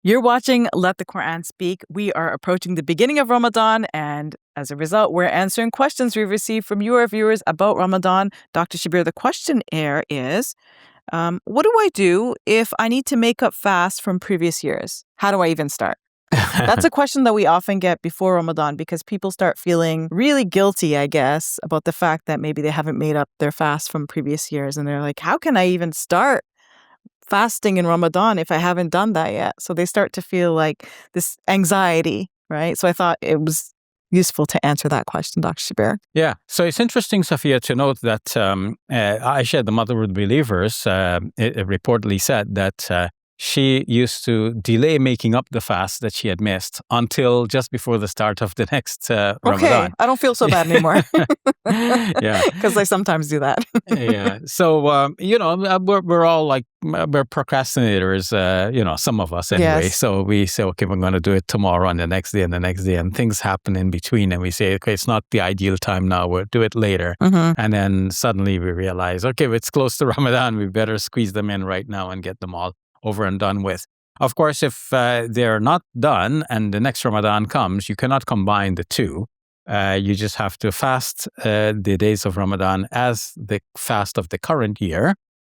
You're watching Let the Quran Speak. We are approaching the beginning of Ramadan, and as a result, we're answering questions we've received from your viewers about Ramadan. Dr. Shabir, the question is, what do I do if I need to make up fast from previous years? How do I even start? That's a question that we often get before Ramadan because people start feeling really guilty, I guess, about the fact that maybe they haven't made up their fast from previous years. And they're like, how can I even start fasting in Ramadan if I haven't done that yet? So they start to feel like this anxiety, right? So I thought it was useful to answer that question, Dr. Shabir. Yeah. So it's interesting, Safiyyah, to note that Aisha, the mother of the believers, it reportedly said that she used to delay making up the fast that she had missed until just before the start of the next Ramadan. Okay, I don't feel so bad anymore. Yeah. Because I sometimes do that. Yeah. So, we're all like, we're procrastinators, some of us anyway. Yes. So we say, okay, we're going to do it tomorrow and the next day and the next day. And things happen in between. And we say, okay, it's not the ideal time now. We'll do it later. Mm-hmm. And then suddenly we realize, okay, it's close to Ramadan. We better squeeze them in right now and get them all over and done with. Of course, if they're not done and the next Ramadan comes, you cannot combine the two. You just have to fast the days of Ramadan as the fast of the current year.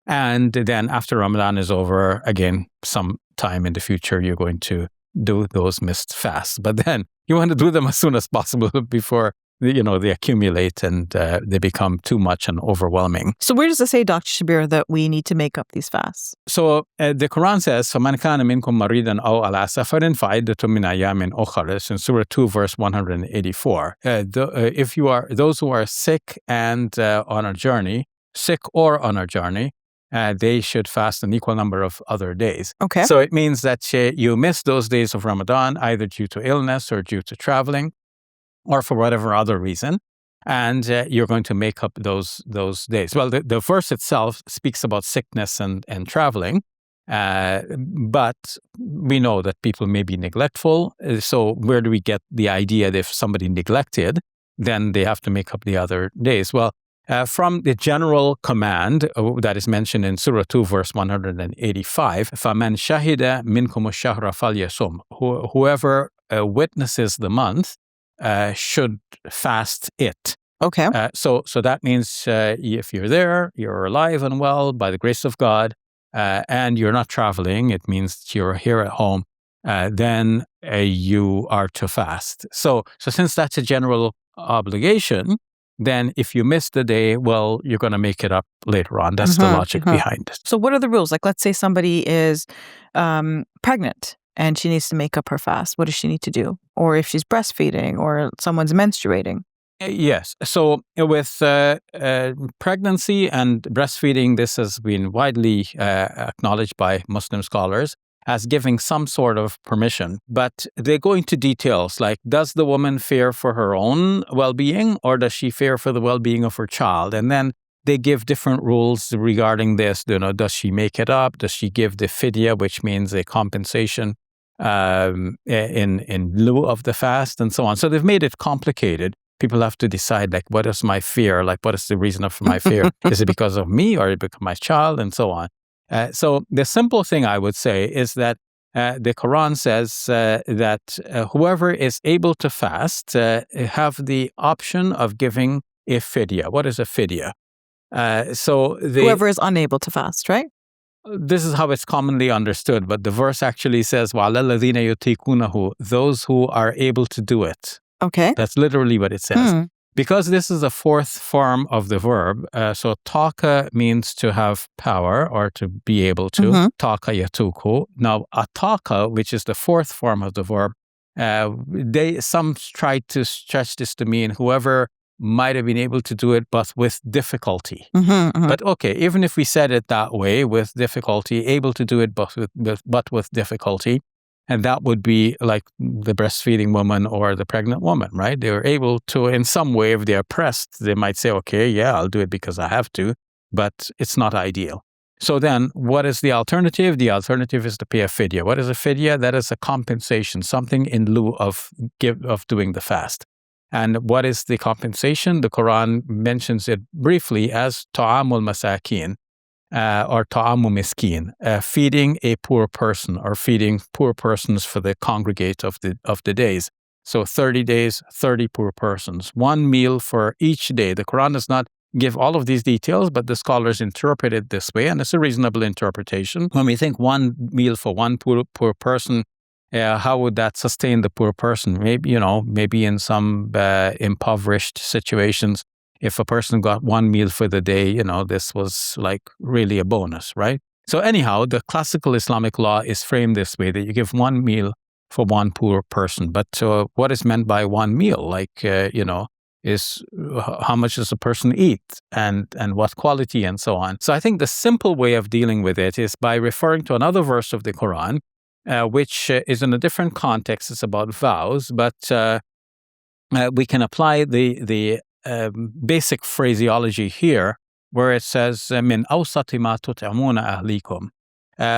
And then after Ramadan is over, again, some time in the future, you're going to do those missed fasts. But then you want to do them as soon as possible before they accumulate and they become too much and overwhelming. So where does it say, Dr. Shabir, that we need to make up these fasts? So the Quran says, فَمَنْ كَانَ مِنْكُمْ مَرِيضًا أَوْ عَلَىٰ سَفَرٍ فَعِدَّةٌ مِنْ أَيَّامٍ أُخَرَ. It's in Surah 2, verse 184. If you are those who are sick and on a journey, sick or on a journey, they should fast an equal number of other days. Okay. So it means that you miss those days of Ramadan either due to illness or due to traveling, or for whatever other reason, and you're going to make up those days. Well, the verse itself speaks about sickness and traveling, but we know that people may be neglectful. So where do we get the idea that if somebody neglected, then they have to make up the other days? Well, from the general command that is mentioned in Surah 2, verse 185, فَمَنْ شَهِدَ مِنْكُمُ الشَّهْرَ فَلْيَصُمْ. Whoever witnesses the month should fast it. Okay. So that means if you're there, you're alive and well by the grace of God, and you're not traveling, it means you're here at home, then you are to fast. So since that's a general obligation, then if you miss the day, well, you're going to make it up later on. That's the logic behind it. So what are the rules? Like, let's say somebody is pregnant and she needs to make up her fast. What does she need to do? Or if she's breastfeeding or someone's menstruating? Yes. So with pregnancy and breastfeeding, this has been widely acknowledged by Muslim scholars as giving some sort of permission. But they go into details like, does the woman fear for her own well-being or does she fear for the well-being of her child? And then they give different rules regarding this. Does she make it up? Does she give the fidya, which means a compensation in lieu of the fast, and so on? So they've made it complicated. People have to decide, like, what is my fear? Like, what is the reason of my fear? Is it because of me or is it because of my child, and so on? So the simple thing I would say is that the Quran says that whoever is able to fast have the option of giving a fidya. What is a fidya? Whoever is unable to fast, right? This is how it's commonly understood, but the verse actually says, وَعَلَى الَّذِينَ يُطِيقُونَهُ, those who are able to do it. Okay. That's literally what it says. Because this is a fourth form of the verb, so taka means to have power or to be able to. Taka yatuku. Now, ataka, which is the fourth form of the verb, some try to stretch this to mean whoever might have been able to do it, but with difficulty. But okay, even if we said it that way, with difficulty, able to do it, but with difficulty, and that would be like the breastfeeding woman or the pregnant woman, right? They were able to, in some way, if they're pressed, they might say, okay, yeah, I'll do it because I have to, but it's not ideal. So then what is the alternative? The alternative is to pay a fidya. What is a fidya? That is a compensation, something in lieu of doing the fast. And what is the compensation? The Quran mentions it briefly as ta'amul masakin. or ta'amu miskin, feeding a poor person or feeding poor persons for the congregate of the days. So 30 days, 30 poor persons, one meal for each day. The Quran does not give all of these details, but the scholars interpret it this way, and it's a reasonable interpretation. When we think one meal for one poor person, how would that sustain the poor person? Maybe in some impoverished situations, if a person got one meal for the day, this was like really a bonus, right? So anyhow, the classical Islamic law is framed this way, that you give one meal for one poor person. But what is meant by one meal? Is how much does a person eat and what quality and so on. So I think the simple way of dealing with it is by referring to another verse of the Quran, which is in a different context. It's about vows, but we can apply the basic phraseology here, where it says, "Min awsati ma tut'imuna ahlikum,"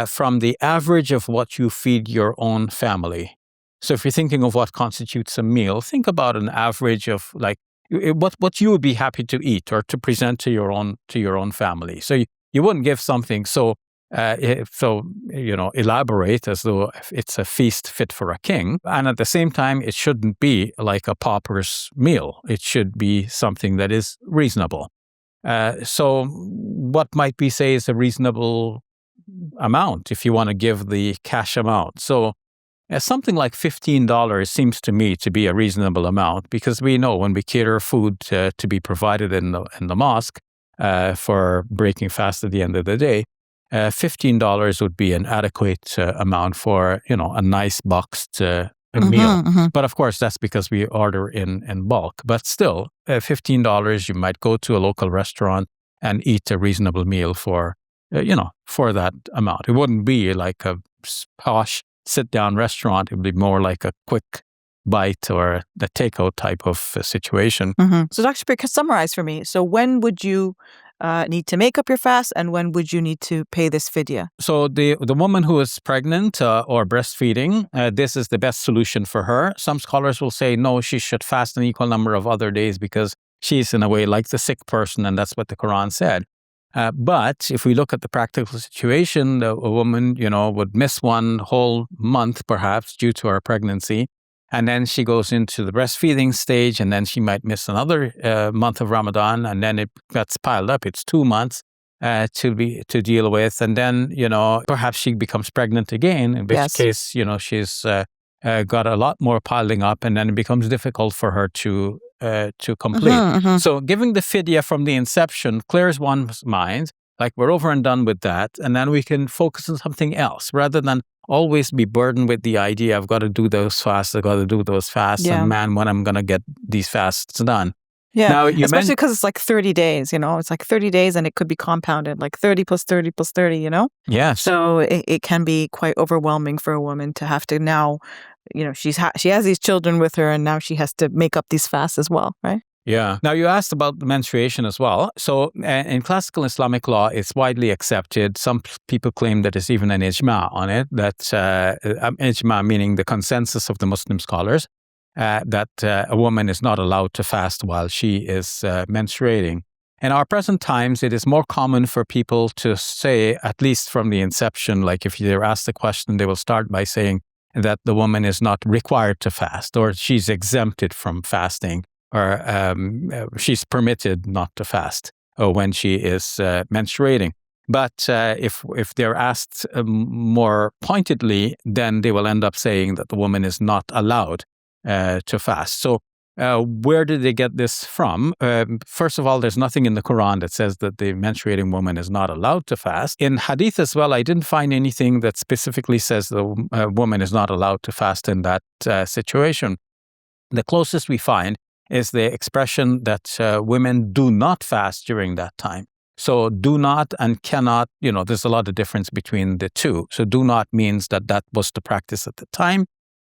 from the average of what you feed your own family. So if you're thinking of what constitutes a meal, think about an average of what you would be happy to eat or to present to your own family. So you wouldn't give something so elaborate as though it's a feast fit for a king. And at the same time, it shouldn't be like a pauper's meal. It should be something that is reasonable. So what might we say is a reasonable amount if you want to give the cash amount? So something like $15 seems to me to be a reasonable amount, because we know when we cater food to be provided in the mosque for breaking fast at the end of the day, $15 would be an adequate amount for a nice boxed meal. But of course, that's because we order in bulk. But still, $15, you might go to a local restaurant and eat a reasonable meal for that amount. It wouldn't be like a posh sit-down restaurant. It would be more like a quick bite or the takeout type of situation. So Dr. Shabir, summarize for me. So when would you need to make up your fast, and when would you need to pay this fidya? So the woman who is pregnant or breastfeeding, this is the best solution for her. Some scholars will say, no, she should fast an equal number of other days because she's in a way like the sick person, and that's what the Quran said. But if we look at the practical situation, a woman, would miss one whole month perhaps due to her pregnancy. And then she goes into the breastfeeding stage, and then she might miss another month of Ramadan, and then it gets piled up. It's 2 months to deal with, and then perhaps she becomes pregnant again. In which case, she's got a lot more piling up, and then it becomes difficult for her to complete. So giving the fidya from the inception clears one's mind. Like, we're over and done with that, and then we can focus on something else rather than always be burdened with the idea, I've got to do those fasts, I've got to do those fasts, and man, when I'm going to get these fasts done. Yeah, now, especially because it's like 30 days, it's like 30 days, and it could be compounded, like 30 plus 30 plus 30, Yes. So it can be quite overwhelming for a woman to have to now, she has these children with her, and now she has to make up these fasts as well, right? Yeah. Now, you asked about the menstruation as well. So in classical Islamic law, it's widely accepted. Some people claim that there's even an ijma on it, that ijma meaning the consensus of the Muslim scholars, that a woman is not allowed to fast while she is menstruating. In our present times, it is more common for people to say, at least from the inception, like if they're asked the question, they will start by saying that the woman is not required to fast, or she's exempted from fasting, or she's permitted not to fast when she is menstruating. But if they're asked more pointedly, then they will end up saying that the woman is not allowed to fast. So where did they get this from? First of all, there's nothing in the Quran that says that the menstruating woman is not allowed to fast. In hadith as well, I didn't find anything that specifically says the woman is not allowed to fast in that situation. The closest we find is the expression that women do not fast during that time. So do not and cannot, there's a lot of difference between the two. So do not means that was the practice at the time,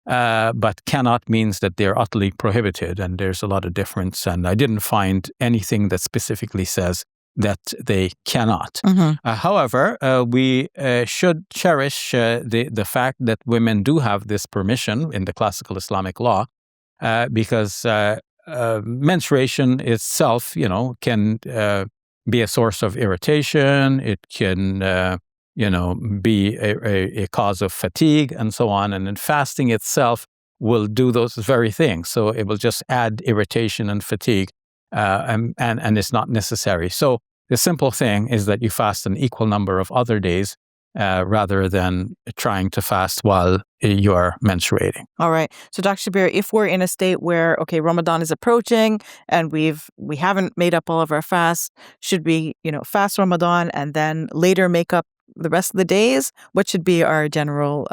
but cannot means that they're utterly prohibited, and there's a lot of difference. And I didn't find anything that specifically says that they cannot. However, we should cherish the fact that women do have this permission in the classical Islamic law, because menstruation itself, can be a source of irritation. It can, be a cause of fatigue and so on. And then fasting itself will do those very things. So it will just add irritation and fatigue, and it's not necessary. So the simple thing is that you fast an equal number of other days rather than trying to fast while you are menstruating. All right. So, Dr. Shabir, if we're in a state where, okay, Ramadan is approaching and we haven't made up all of our fasts, should we, fast Ramadan and then later make up the rest of the days? What should be our general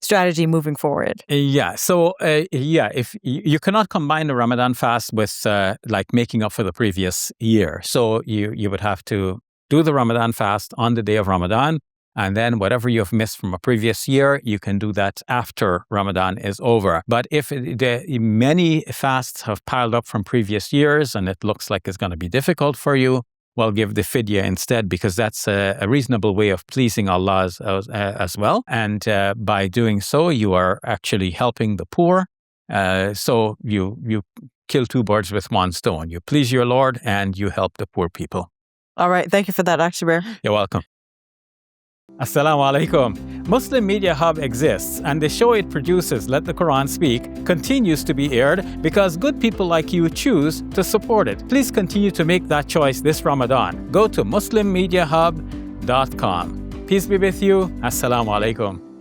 strategy moving forward? Yeah. So, if you cannot combine the Ramadan fast with like making up for the previous year. So you would have to do the Ramadan fast on the day of Ramadan. And then whatever you have missed from a previous year, you can do that after Ramadan is over. But if many fasts have piled up from previous years and it looks like it's going to be difficult for you, well, give the fidya instead, because that's a reasonable way of pleasing Allah as well. And by doing so, you are actually helping the poor. So you kill two birds with one stone. You please your Lord and you help the poor people. All right. Thank you for that, Dr. Shabir. You're welcome. Assalamu alaikum. Muslim Media Hub exists, and the show it produces, Let the Quran Speak, continues to be aired because good people like you choose to support it. Please continue to make that choice this Ramadan. Go to muslimmediahub.com. Peace be with you. Assalamu alaikum.